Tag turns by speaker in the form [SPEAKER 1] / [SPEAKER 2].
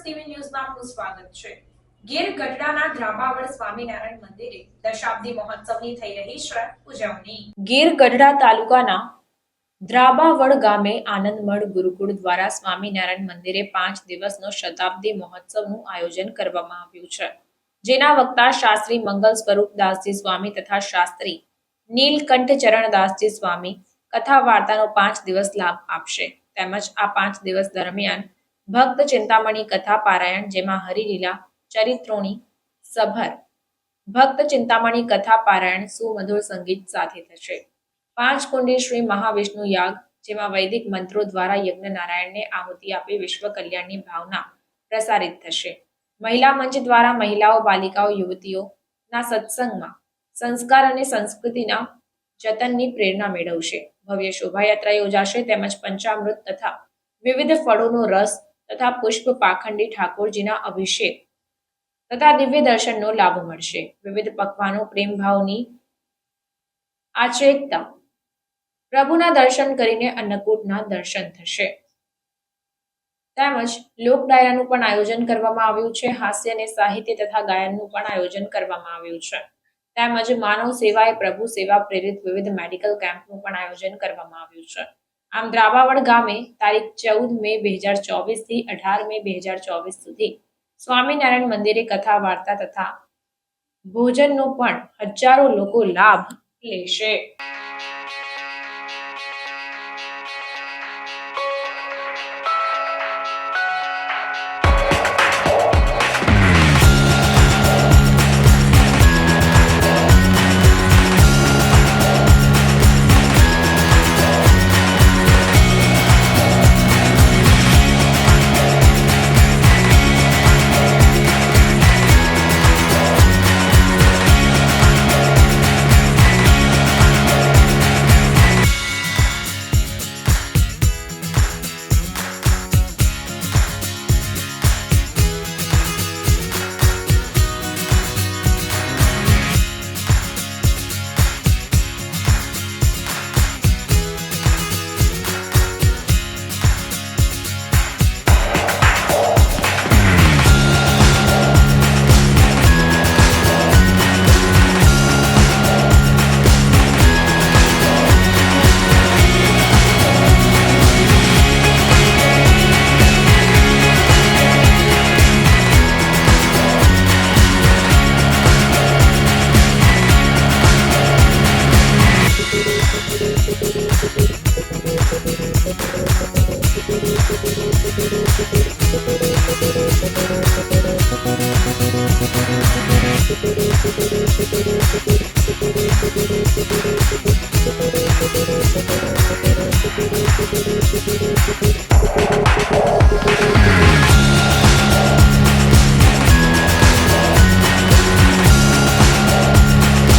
[SPEAKER 1] TV ન્યૂઝમાં આપનું સ્વાગત છે। ગીર ગઢડાના ધ્રાબાવડ સ્વામિનારાયણ મંદિરે દશાબ્દી મહોત્સવની થઈ રહી છે ઉજવણી। ગીર ગઢડા તાલુકાના ધ્રાબાવડ ગામે આનંદમઠ ગુરુકુળ દ્વારા સ્વામિનારાયણ મંદિરે 5 દિવસનો શતાબ્દી મહોત્સવનું આયોજન કરવામાં આવ્યું છે, જેના વક્તા શાસ્ત્રી મંગલ સ્વરૂપ દાસજી સ્વામી તથા શાસ્ત્રી નીલકંઠ ચરણ દાસજી સ્વામી કથા વાર્તાનો 5 દિવસ લાભ આપશે। તેમજ આ 5 દિવસ દરમિયાન ભક્ત ચિંતામણી કથા પારાયણ, જેમાં હરિલીલા ચરિત્રોની સભર ભક્ત ચિંતામણી કથા પારાયણ સુમધુર સંગીત સાથે થશે। 5 કુંડી શ્રી મહાવિષ્ણુ યાગ, જેમાં વૈદિક મંત્રો દ્વારા યજ્ઞ નારાયણને આહુતિ આપી વિશ્વ કલ્યાણની ભાવના પ્રસારિત થશે। મહિલા મંચ દ્વારા મહિલાઓ, બાલિકાઓ, યુવતીઓના સત્સંગમાં સંસ્કાર અને સંસ્કૃતિના જતનની પ્રેરણા મેળવશે। ભવ્ય શોભાયાત્રા યોજાશે તેમજ પંચામૃત તથા વિવિધ ફળોનો રસ તથા પુષ્પ પાખંડી ઠાકોરજીના અભિષેક તથા દિવ્ય દર્શનનો લાભ મળશે। વિવિધ પકવાનો પ્રેમ ભાવની આચેકતા પ્રભુના દર્શન કરીને અન્નકૂટના દર્શન થશે। તેમજ લોક ડાયરાનું પણ આયોજન કરવામાં આવ્યું છે। હાસ્ય અને સાહિત્ય તથા ગાયનનું પણ આયોજન કરવામાં આવ્યું છે। તેમજ માનવ સેવા એ પ્રભુ સેવા પ્રેરિત વિવિધ મેડિકલ કેમ્પનું પણ આયોજન કરવામાં આવ્યું છે। આમ ધ્રાબાવડ ગામે તારીખ 14 મે 2024 થી 18 મે 2024 સુધી સ્વામિનારાયણ મંદિરે કથા વાર્તા તથા ભોજનનો પણ હજારો લોકો લાભ લેશે।